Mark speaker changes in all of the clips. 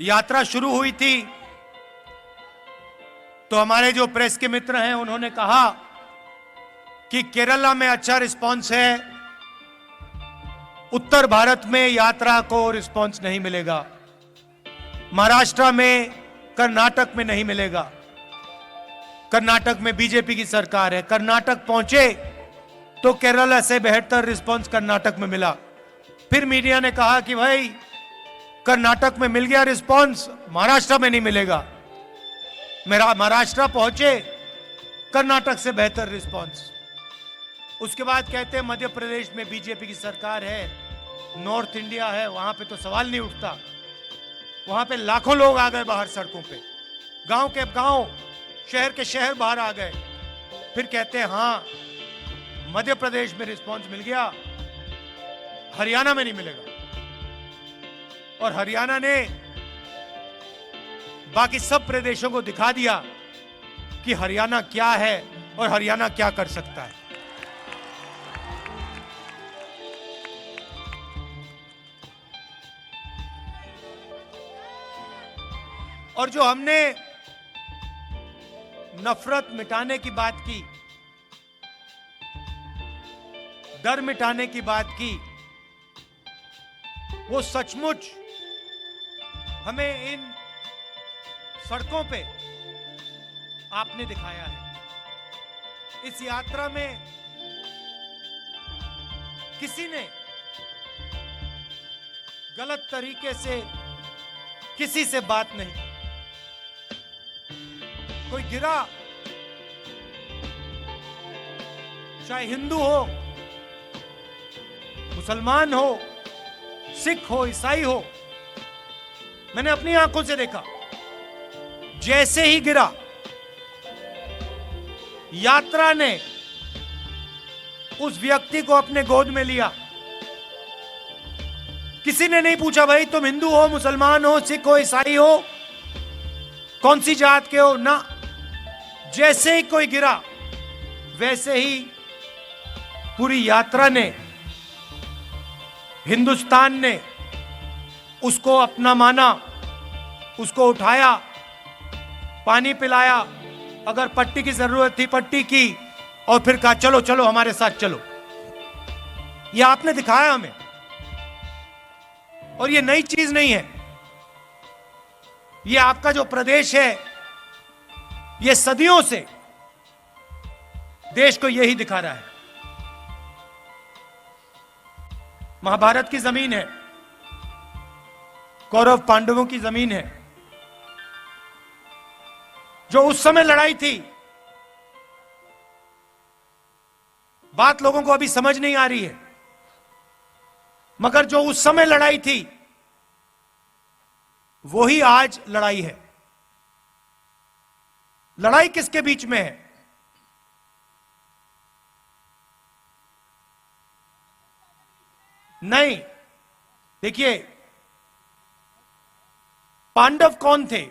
Speaker 1: यात्रा शुरू हुई थी तो हमारे जो प्रेस के मित्र हैं उन्होंने कहा कि केरला में अच्छा रिस्पांस है, उत्तर भारत में यात्रा को रिस्पांस नहीं मिलेगा, महाराष्ट्र में, कर्नाटक में नहीं मिलेगा। कर्नाटक में बीजेपी की सरकार है, कर्नाटक पहुंचे तो केरला से बेहतर रिस्पांस कर्नाटक में मिला। फिर मीडिया ने कहा कि भाई कर्नाटक में मिल गया रिस्पांस, महाराष्ट्र में नहीं मिलेगा। मेरा महाराष्ट्र पहुंचे, कर्नाटक से बेहतर रिस्पांस। उसके बाद कहते हैं मध्य प्रदेश में बीजेपी की सरकार है, नॉर्थ इंडिया है, वहां पे तो सवाल नहीं उठता। वहां पे लाखों लोग आ गए बाहर सड़कों पे, गांव के गांव, शहर के शहर बाहर आ गए। फिर कहते हैं हाँ मध्य प्रदेश में रिस्पांस मिल गया, हरियाणा में नहीं मिलेगा। और हरियाणा ने बाकी सब प्रदेशों को दिखा दिया कि हरियाणा क्या है और हरियाणा क्या कर सकता है। और जो हमने नफरत मिटाने की बात की, डर मिटाने की बात की, वो सचमुच हमें इन सड़कों पे आपने दिखाया है। इस यात्रा में किसी ने गलत तरीके से किसी से बात नहीं, कोई गिरा, चाहे हिंदू हो, मुसलमान हो, सिख हो, ईसाई हो, मैंने अपनी आंखों से देखा। जैसे ही गिरा, यात्रा ने उस व्यक्ति को अपने गोद में लिया। किसी ने नहीं पूछा भाई तुम हिंदू हो, मुसलमान हो, सिख हो, ईसाई हो, कौन सी जात के हो, ना। जैसे ही कोई गिरा वैसे ही पूरी यात्रा ने, हिंदुस्तान ने उसको अपना माना, उसको उठाया, पानी पिलाया, अगर पट्टी की जरूरत थी पट्टी की, और फिर कहा चलो चलो हमारे साथ चलो। यह आपने दिखाया हमें, और यह नई चीज नहीं है। यह आपका जो प्रदेश है, यह सदियों से देश को यही दिखा रहा है। महाभारत की जमीन है, कौरव पांडवों की जमीन है। जो उस समय लड़ाई थी, बात लोगों को अभी समझ नहीं आ रही है, मगर जो उस समय लड़ाई थी वही आज लड़ाई है। लड़ाई किसके बीच में है? नहीं, देखिए पांडव कौन थे?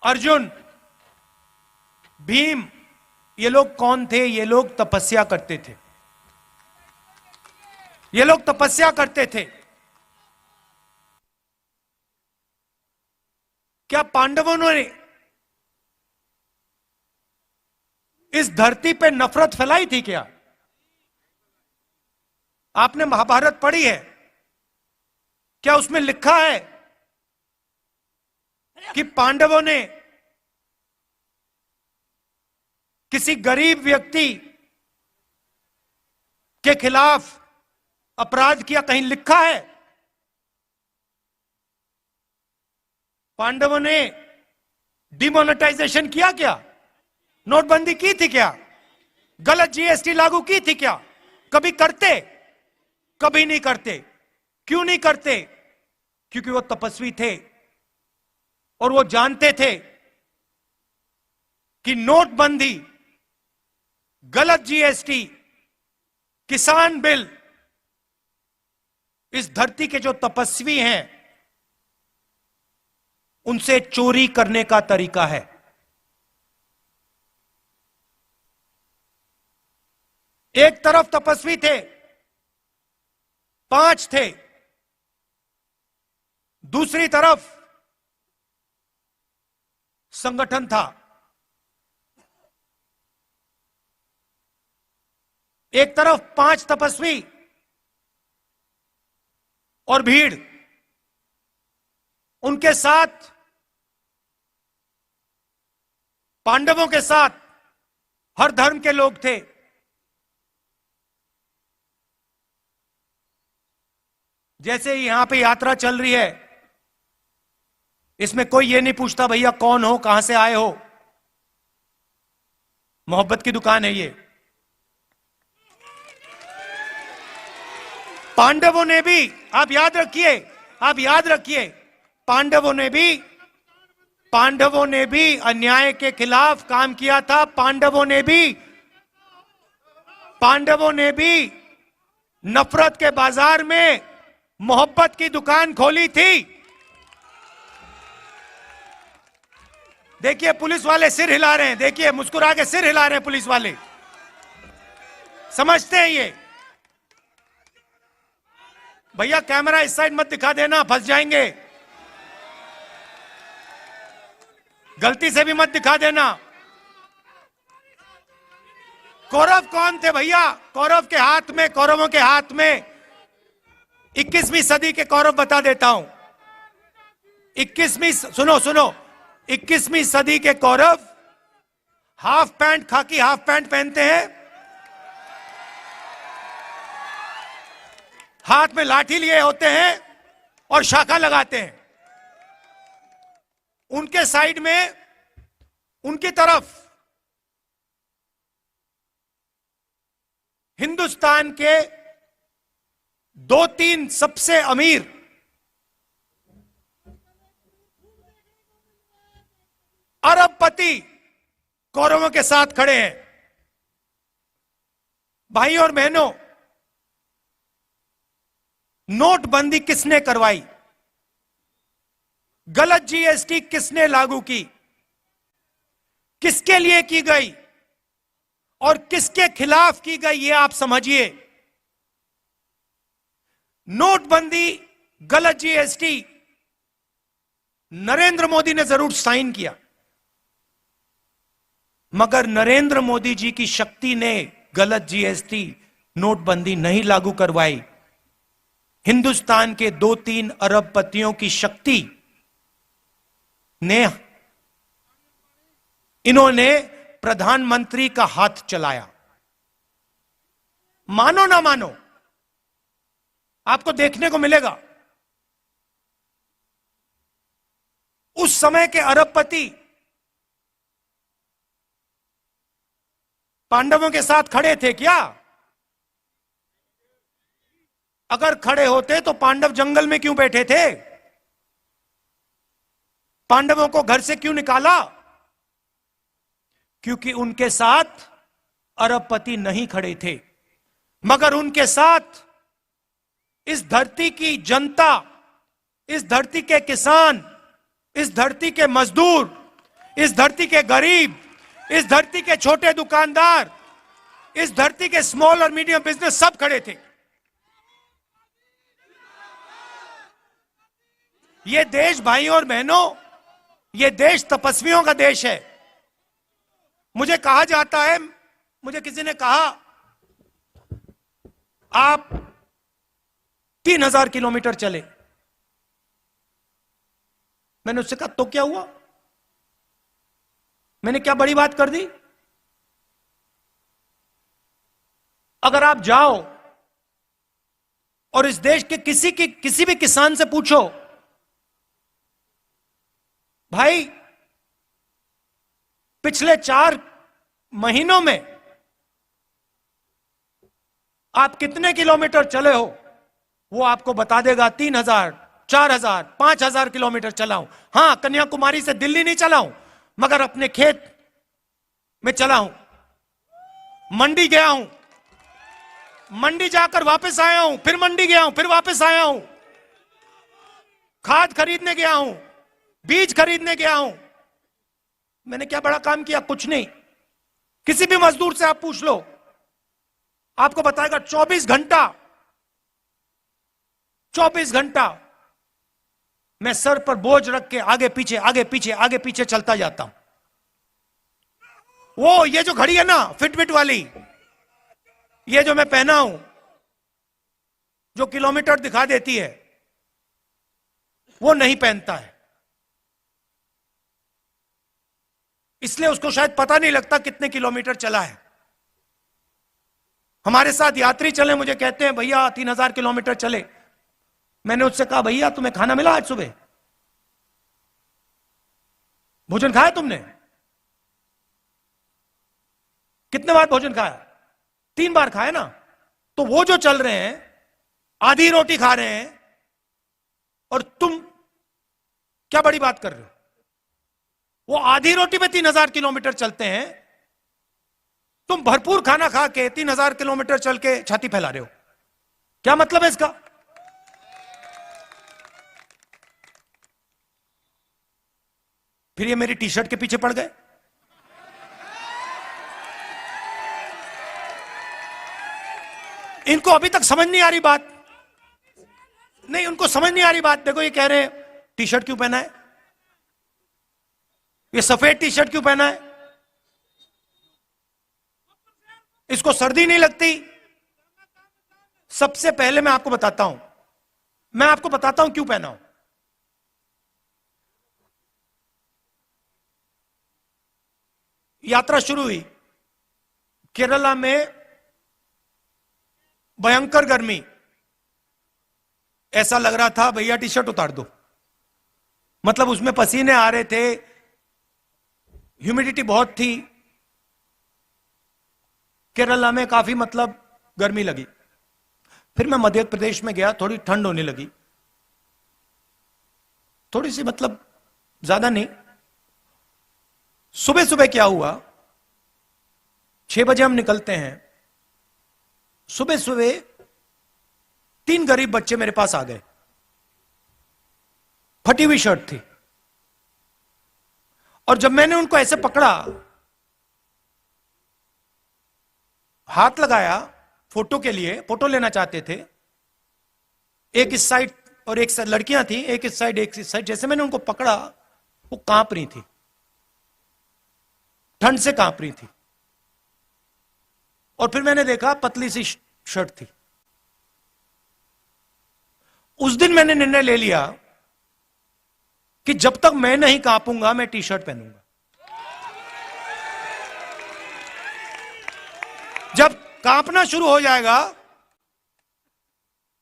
Speaker 1: अर्जुन, भीम, ये लोग कौन थे? ये लोग तपस्या करते थे। ये लोग तपस्या करते थे। क्या पांडवों ने इस धरती पे नफरत फैलाई थी क्या? आपने महाभारत पढ़ी है, क्या उसमें लिखा है कि पांडवों ने किसी गरीब व्यक्ति के खिलाफ अपराध किया? कहीं लिखा है? पांडवों ने डिमोनेटाइजेशन किया क्या? नोटबंदी की थी क्या? गलत जीएसटी लागू की थी क्या? कभी करते? कभी नहीं करते। क्यों नहीं करते? क्योंकि वो तपस्वी थे और वो जानते थे कि नोटबंदी, गलत जीएसटी, किसान बिल इस धरती के जो तपस्वी हैं उनसे चोरी करने का तरीका है। एक तरफ तपस्वी थे, 5 थे, दूसरी तरफ संगठन था। एक तरफ 5 तपस्वी और भीड़, उनके साथ पांडवों के साथ हर धर्म के लोग थे। जैसे यहां पे यात्रा चल रही है, इसमें कोई ये नहीं पूछता भैया कौन हो, कहां से आए हो। मोहब्बत की दुकान है ये। पांडवों ने भी, आप याद रखिए, आप याद रखिए, पांडवों ने भी अन्याय के खिलाफ काम किया था। पांडवों ने भी नफरत के बाजार में मोहब्बत की दुकान खोली थी। देखिए पुलिस वाले सिर हिला रहे हैं, देखिए मुस्कुरा के सिर हिला रहे हैं पुलिस वाले, समझते हैं ये। भैया कैमरा इस साइड मत दिखा देना, फंस जाएंगे, गलती से भी मत दिखा देना। कौरव कौन थे भैया? कौरवों के हाथ में 21वीं सदी के कौरव बता देता हूं। 21वीं सदी के कौरव हाफ पैंट, खाकी हाफ पैंट पहनते हैं, हाथ में लाठी लिए होते हैं और शाखा लगाते हैं। उनके साइड में, उनकी तरफ हिंदुस्तान के 2-3 सबसे अमीर अरबपति कौरवों के साथ खड़े हैं। भाई और बहनों, नोटबंदी किसने करवाई? गलत जीएसटी किसने लागू की? किसके लिए की गई और किसके खिलाफ की गई, ये आप समझिए। नोटबंदी, गलत जीएसटी नरेंद्र मोदी ने जरूर साइन किया, मगर नरेंद्र मोदी जी की शक्ति ने गलत जीएसटी, नोटबंदी नहीं लागू करवाई। हिंदुस्तान के 2-3 अरबपतियों की शक्ति ने, इन्होंने प्रधानमंत्री का हाथ चलाया। मानो ना मानो, आपको देखने को मिलेगा उस समय के अरबपति पांडवों के साथ खड़े थे क्या? अगर खड़े होते तो पांडव जंगल में क्यों बैठे थे? पांडवों को घर से क्यों निकाला? क्योंकि उनके साथ अरबपति नहीं खड़े थे, मगर उनके साथ इस धरती की जनता, इस धरती के किसान, इस धरती के मजदूर, इस धरती के गरीब, इस धरती के छोटे दुकानदार, इस धरती के स्मॉल और मीडियम बिजनेस सब खड़े थे। ये देश भाइयों और बहनों, ये देश तपस्वियों का देश है। मुझे कहा जाता है, मुझे किसी ने कहा आप 3000 किलोमीटर चले। मैंने उससे कहा तो क्या हुआ? मैंने क्या बड़ी बात कर दी? अगर आप जाओ और इस देश के किसी भी किसान से पूछो, भाई पिछले 4 महीनों में आप कितने किलोमीटर चले हो, वो आपको बता देगा 3000, 4000, 5000 किलोमीटर चला हूं। हां, कन्याकुमारी से दिल्ली नहीं चला हूं, मगर अपने खेत में चला हूं, मंडी गया हूं, मंडी जाकर वापस आया हूं, फिर मंडी गया हूं, फिर वापस आया हूं, खाद खरीदने गया हूं, बीज खरीदने गया हूं। मैंने क्या बड़ा काम किया? कुछ नहीं। किसी भी मजदूर से आप पूछ लो, आपको बताएगा 24 घंटा मैं सर पर बोझ रख के आगे पीछे आगे पीछे आगे पीछे चलता जाता हूं। वो ये जो घड़ी है ना फिटबिट वाली, ये जो मैं पहना हूं, जो किलोमीटर दिखा देती है, वो नहीं पहनता है। इसलिए उसको शायद पता नहीं लगता कितने किलोमीटर चला है। हमारे साथ यात्री चले, मुझे कहते हैं भैया 3000 किलोमीटर चले। मैंने उससे कहा भैया तुम्हें खाना मिला आज सुबह? भोजन खाया तुमने? कितने बार भोजन खाया? 3 बार खाया ना। तो वो जो चल रहे हैं, आधी रोटी खा रहे हैं, और तुम क्या बड़ी बात कर रहे हो? वो आधी रोटी में 3000 किलोमीटर चलते हैं, तुम भरपूर खाना खा के 3000 किलोमीटर चल के छाती फैला रहे हो। क्या मतलब है इसका? फिर ये मेरी टी शर्ट के पीछे पड़ गए। इनको अभी तक समझ नहीं आ रही बात। नहीं, उनको समझ नहीं आ रही बात। देखो ये कह रहे हैं टी शर्ट क्यों पहना है, ये सफेद टी शर्ट क्यों पहना है, इसको सर्दी नहीं लगती। सबसे पहले मैं आपको बताता हूं क्यों पहना हूं। यात्रा शुरू हुई, केरला में भयंकर गर्मी, ऐसा लग रहा था भैया टी शर्ट उतार दो। मतलब उसमें पसीने आ रहे थे, ह्यूमिडिटी बहुत थी। केरला में काफी मतलब गर्मी लगी। फिर मैं मध्य प्रदेश में गया, थोड़ी ठंड होने लगी, थोड़ी सी, मतलब ज्यादा नहीं। सुबह सुबह क्या हुआ, 6 बजे हम निकलते हैं। सुबह सुबह 3 गरीब बच्चे मेरे पास आ गए, फटी हुई शर्ट थी। और जब मैंने उनको ऐसे पकड़ा, हाथ लगाया फोटो के लिए, फोटो लेना चाहते थे, एक इस साइड और एक साइड लड़कियां थी, एक इस साइड एक इस साइड। जैसे मैंने उनको पकड़ा, वो कांप रही थी, ठंड से कांप रही थी। और फिर मैंने देखा पतली सी शर्ट थी। उस दिन मैंने निर्णय ले लिया कि जब तक मैं नहीं कांपूंगा, मैं टी शर्ट पहनूंगा। जब कांपना शुरू हो जाएगा,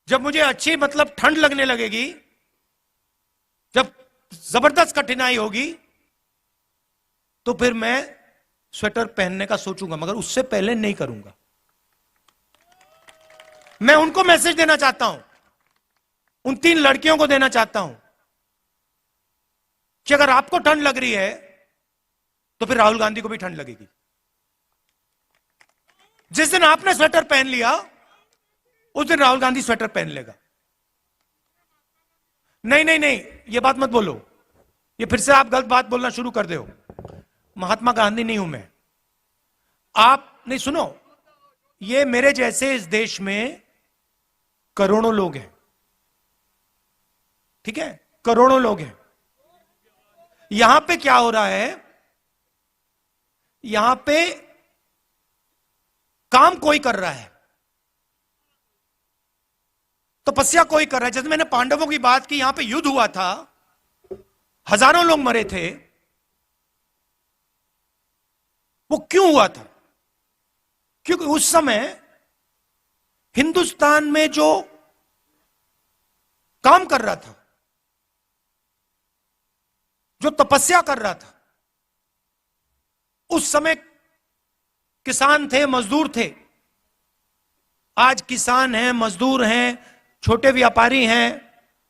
Speaker 1: जब मुझे अच्छी मतलब ठंड लगने लगेगी, जब जबरदस्त कठिनाई होगी, तो फिर मैं स्वेटर पहनने का सोचूंगा, मगर उससे पहले नहीं करूंगा। मैं उनको मैसेज देना चाहता हूं, उन 3 लड़कियों को देना चाहता हूं कि अगर आपको ठंड लग रही है, तो फिर राहुल गांधी को भी ठंड लगेगी। जिस दिन आपने स्वेटर पहन लिया, उस दिन राहुल गांधी स्वेटर पहन लेगा। नहीं नहीं नहीं, ये बात मत बोलो, ये फिर से आप गलत बात बोलना शुरू कर दो। महात्मा गांधी नहीं हूं मैं। आप नहीं, सुनो, ये मेरे जैसे इस देश में करोड़ों लोग हैं, ठीक है, करोड़ों लोग हैं। यहां पे क्या हो रहा है, यहां पे काम कोई कर रहा है, तपस्या कोई कर रहा है। जैसे मैंने पांडवों की बात की, यहां पे युद्ध हुआ था, हजारों लोग मरे थे। वो क्यों हुआ था? क्योंकि उस समय हिंदुस्तान में जो काम कर रहा था, जो तपस्या कर रहा था, उस समय किसान थे, मजदूर थे। आज किसान हैं, मजदूर हैं, छोटे व्यापारी हैं,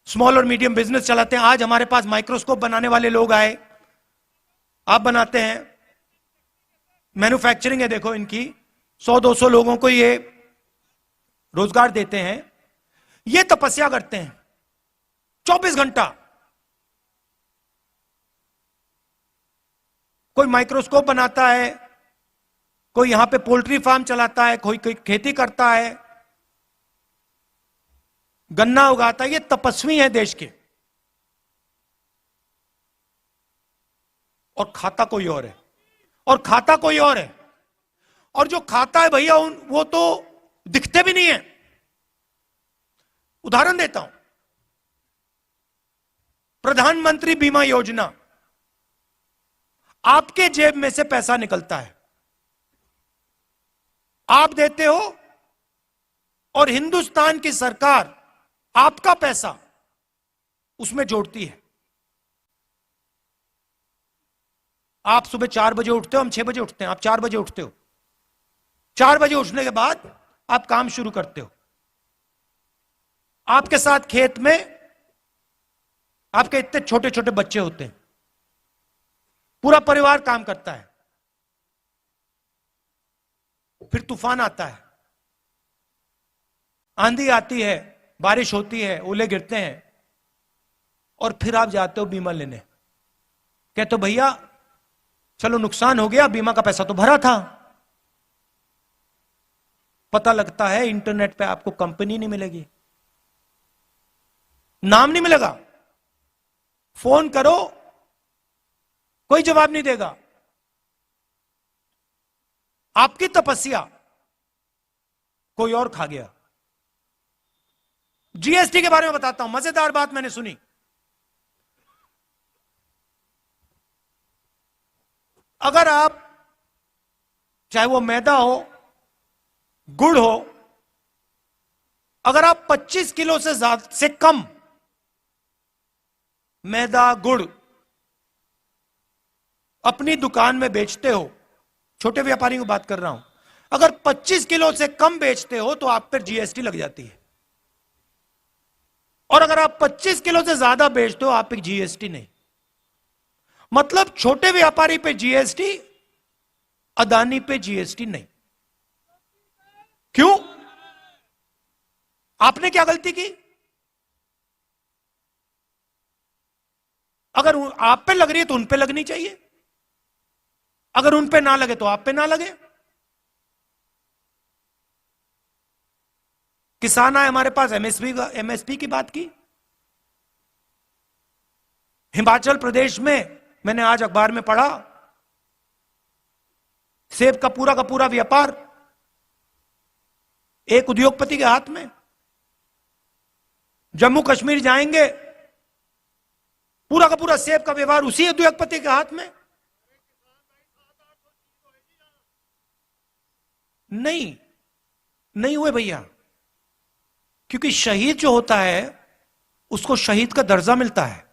Speaker 1: स्मॉल और मीडियम बिजनेस चलाते हैं। आज हमारे पास माइक्रोस्कोप बनाने वाले लोग आए, आप बनाते हैं, मैन्युफैक्चरिंग है, देखो इनकी 100-200 लोगों को ये रोजगार देते हैं। ये तपस्या करते हैं 24 घंटा। कोई माइक्रोस्कोप बनाता है, कोई यहां पे पोल्ट्री फार्म चलाता है, कोई खेती करता है, गन्ना उगाता है। ये तपस्वी है देश के। और खाता कोई और है, और खाता कोई और है। और जो खाता है भैया वो तो दिखते भी नहीं है। उदाहरण देता हूं, प्रधानमंत्री बीमा योजना, आपके जेब में से पैसा निकलता है, आप देते हो, और हिंदुस्तान की सरकार आपका पैसा उसमें जोड़ती है। आप सुबह 4 बजे उठते हो, हम 6 बजे उठते हैं, आप 4 बजे उठते हो। 4 बजे उठने के बाद आप काम शुरू करते हो। आपके साथ खेत में आपके इतने छोटे छोटे बच्चे होते हैं, पूरा परिवार काम करता है। फिर तूफान आता है, आंधी आती है, बारिश होती है, ओले गिरते हैं, और फिर आप जाते हो बीमा लेने। कहते हो भैया चलो नुकसान हो गया, बीमा का पैसा तो भरा था। पता लगता है इंटरनेट पे आपको कंपनी नहीं मिलेगी, नाम नहीं मिलेगा, फोन करो कोई जवाब नहीं देगा। आपकी तपस्या कोई और खा गया। जीएसटी के बारे में बताता हूं, मजेदार बात मैंने सुनी। अगर आप, चाहे वो मैदा हो, गुड़ हो, अगर आप 25 किलो से कम मैदा गुड़ अपनी दुकान में बेचते हो, छोटे व्यापारी की बात कर रहा हूं, अगर 25 किलो से कम बेचते हो तो आप पर जीएसटी लग जाती है। और अगर आप 25 किलो से ज्यादा बेचते हो आप पे जीएसटी नहीं। मतलब छोटे व्यापारी पे जीएसटी, अदानी पे जीएसटी नहीं। क्यों? आपने क्या गलती की? अगर आप पे लग रही है तो उन पे लगनी चाहिए, अगर उन पे ना लगे तो आप पे ना लगे। किसान आए हमारे पास, एमएसपी की बात की। हिमाचल प्रदेश में मैंने आज अखबार में पढ़ा, सेब का पूरा व्यापार एक उद्योगपति के हाथ में। जम्मू कश्मीर जाएंगे, पूरा का पूरा सेब का व्यापार उसी उद्योगपति के हाथ में। नहीं हुए भैया, क्योंकि शहीद जो होता है उसको शहीद का दर्जा मिलता है।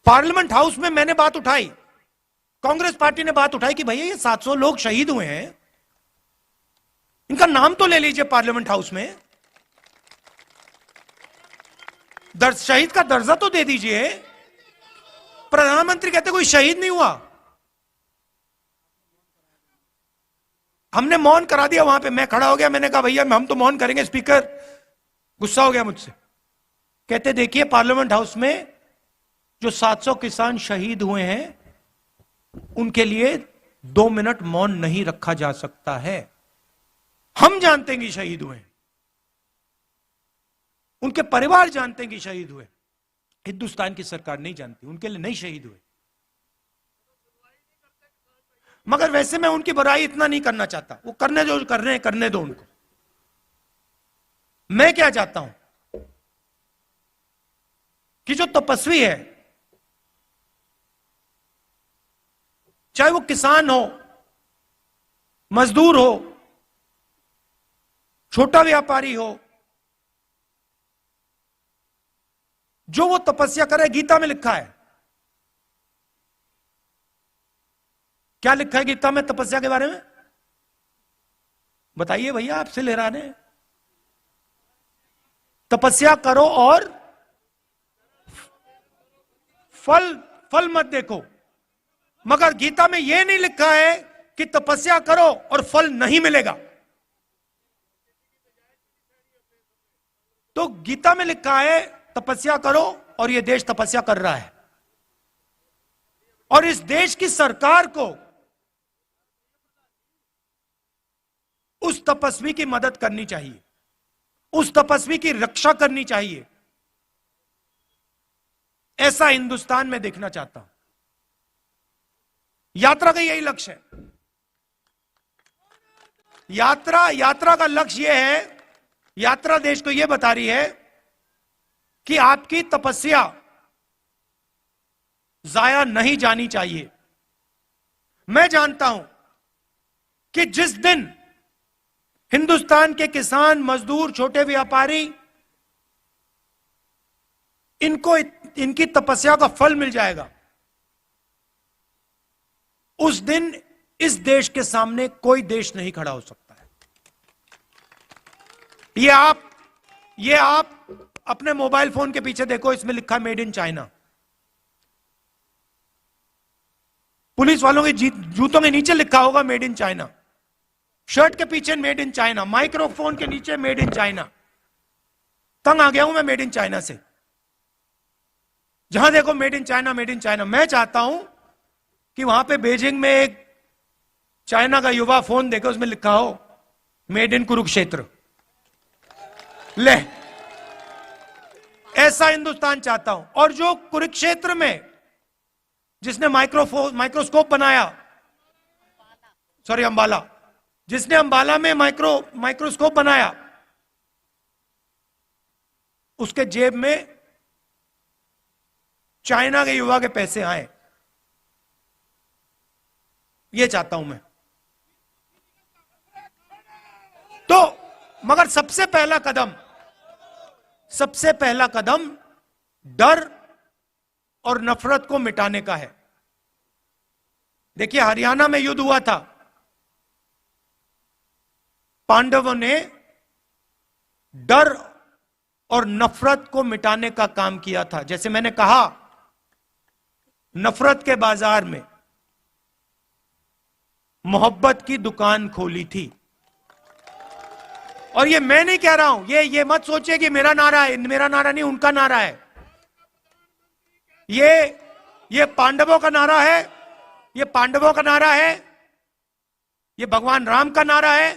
Speaker 1: पार्लियामेंट हाउस में मैंने बात उठाई, कांग्रेस पार्टी ने बात उठाई कि भैया ये 700 लोग शहीद हुए हैं, इनका नाम तो ले लीजिए पार्लियामेंट हाउस में, शहीद का दर्जा तो दे दीजिए। प्रधानमंत्री कहते कोई शहीद नहीं हुआ। हमने मौन करा दिया वहां पे, मैं खड़ा हो गया, मैंने कहा भैया हम तो मौन करेंगे। स्पीकर गुस्सा हो गया मुझसे, कहते देखिए पार्लियामेंट हाउस में जो 700 किसान शहीद हुए हैं उनके लिए 2 मिनट मौन नहीं रखा जा सकता है। हम जानते हैं कि शहीद हुए, उनके परिवार जानते हैं कि शहीद हुए, हिंदुस्तान की सरकार नहीं जानती, उनके लिए नहीं शहीद हुए। मगर वैसे मैं उनकी बुराई इतना नहीं करना चाहता, वो करने जो कर रहे हैं करने दो उनको। मैं क्या चाहता हूं कि जो तपस्वी है, चाहे वो किसान हो, मजदूर हो, छोटा व्यापारी हो, जो वो तपस्या करे, गीता में लिखा है। क्या लिखा है गीता में तपस्या के बारे में? बताइए भैया, आपसे ले रहा है। तपस्या करो और फल मत देखो। मगर गीता में यह नहीं लिखा है कि तपस्या करो और फल नहीं मिलेगा। तो गीता में लिखा है तपस्या करो, और यह देश तपस्या कर रहा है। और इस देश की सरकार को उस तपस्वी की मदद करनी चाहिए, उस तपस्वी की रक्षा करनी चाहिए। ऐसा हिंदुस्तान में देखना चाहता हूं। यात्रा का यही लक्ष्य है। यात्रा का लक्ष्य यह है, यात्रा देश को यह बता रही है कि आपकी तपस्या जाया नहीं जानी चाहिए। मैं जानता हूं कि जिस दिन हिंदुस्तान के किसान, मजदूर, छोटे व्यापारी, इनकी तपस्या का फल मिल जाएगा, उस दिन इस देश के सामने कोई देश नहीं खड़ा हो सकता है। ये आप अपने मोबाइल फोन के पीछे देखो, इसमें लिखा है मेड इन चाइना। पुलिस वालों के जूतों के नीचे लिखा होगा मेड इन चाइना, शर्ट के पीछे मेड इन चाइना, माइक्रोफोन के नीचे मेड इन चाइना। तंग आ गया हूं मैं मेड इन चाइना से। जहां देखो made in China, made in China. मैं चाहता हूं कि वहां पे बीजिंग में एक चाइना का युवा फोन देखे, उसमें लिखा हो मेड इन कुरुक्षेत्र। ले, ऐसा हिंदुस्तान चाहता हूं। और जो कुरुक्षेत्र में जिसने माइक्रोस्कोप बनाया, अंबाला, जिसने अंबाला में माइक्रोस्कोप बनाया, उसके जेब में चाइना के युवा के पैसे आए। यह चाहता हूं मैं। तो मगर सबसे पहला कदम डर और नफरत को मिटाने का है। देखिए, हरियाणा में युद्ध हुआ था, पांडवों ने डर और नफरत को मिटाने का काम किया था। जैसे मैंने कहा, नफरत के बाजार में मोहब्बत की दुकान खोली थी। और ये मैं नहीं कह रहा हूं, ये मत सोचिए कि मेरा नारा है। मेरा नारा नहीं, उनका नारा है। ये पांडवों का नारा है, ये पांडवों का नारा है, ये भगवान राम का नारा है,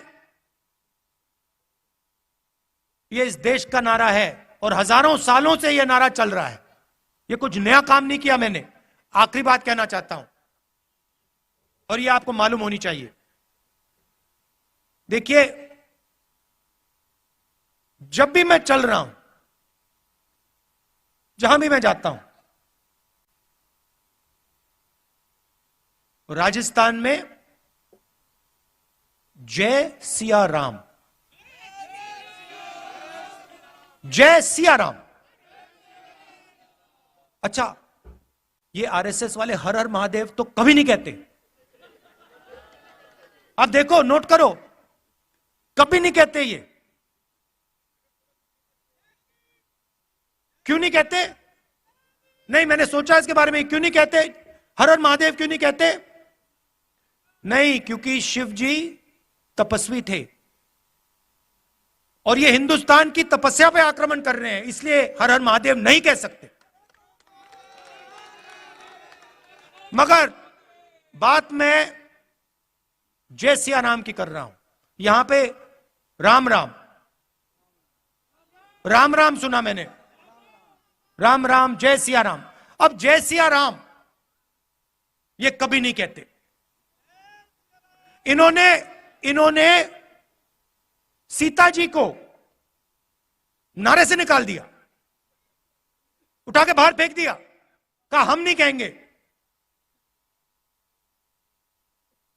Speaker 1: ये इस देश का नारा है। और हजारों सालों से यह नारा चल रहा है। ये कुछ नया काम नहीं किया मैंने। आखिरी बात कहना चाहता हूं, और यह आपको मालूम होनी चाहिए। देखिए, जब भी मैं चल रहा हूं, जहां भी मैं जाता हूं, राजस्थान में जय सिया राम, जय सिया राम। अच्छा, ये आरएसएस वाले हर हर महादेव तो कभी नहीं कहते। आप देखो, नोट करो, कभी नहीं कहते ये। क्यों नहीं कहते? नहीं, मैंने सोचा इसके बारे में, क्यों नहीं कहते हर हर महादेव, क्यों नहीं कहते? नहीं, क्योंकि शिव जी तपस्वी थे और ये हिंदुस्तान की तपस्या पे आक्रमण कर रहे हैं, इसलिए हर हर महादेव नहीं कह सकते। मगर बात मैं जय सिया राम की कर रहा हूं। यहां पे राम राम, राम राम सुना मैंने, राम राम, जय सिया राम। अब जय सिया राम ये कभी नहीं कहते। इन्होंने सीता जी को नारे से निकाल दिया, उठा के बाहर फेंक दिया, कहा हम नहीं कहेंगे।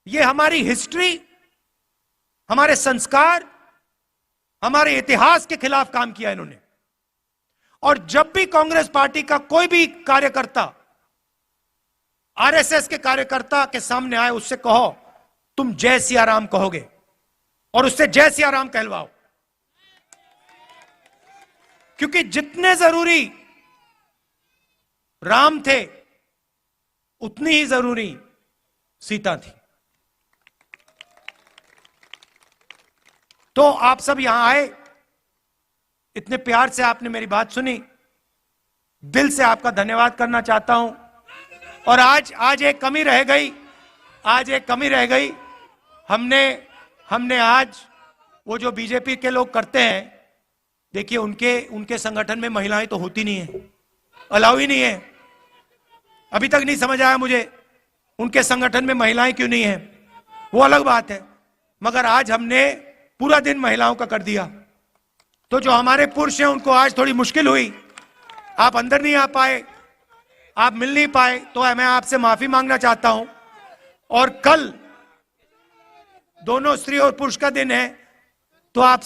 Speaker 1: ये हमारी हिस्ट्री, हमारे संस्कार, हमारे इतिहास के खिलाफ काम किया इन्होंने। और जब भी कांग्रेस पार्टी का कोई भी कार्यकर्ता आरएसएस के कार्यकर्ता के सामने आए, उससे कहो तुम जय सिया राम कहोगे, और उससे जय सिया राम कहलवाओ। क्योंकि जितने जरूरी राम थे, उतनी ही जरूरी सीता थी। तो आप सब यहां आए, इतने प्यार से आपने मेरी बात सुनी, दिल से आपका धन्यवाद करना चाहता हूं। और आज एक कमी रह गई, आज एक कमी रह गई। हमने आज वो जो बीजेपी के लोग करते हैं, देखिए उनके संगठन में महिलाएं तो होती नहीं है, अलाउ ही नहीं है। अभी तक नहीं समझ आया मुझे उनके संगठन में महिलाएं क्यों नहीं है, वो अलग बात है, मगर आज हमने पूरा दिन महिलाओं का कर दिया। तो जो हमारे पुरुष हैं उनको आज थोड़ी मुश्किल हुई, आप अंदर नहीं आ पाए, आप मिल नहीं पाए, तो मैं आपसे माफी मांगना चाहता हूं। और कल दोनों स्त्री और पुरुष का दिन है, तो आप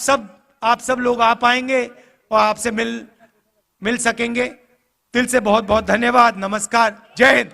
Speaker 1: सब लोग आ पाएंगे और आपसे मिल सकेंगे। दिल से बहुत बहुत धन्यवाद। नमस्कार। जय हिंद।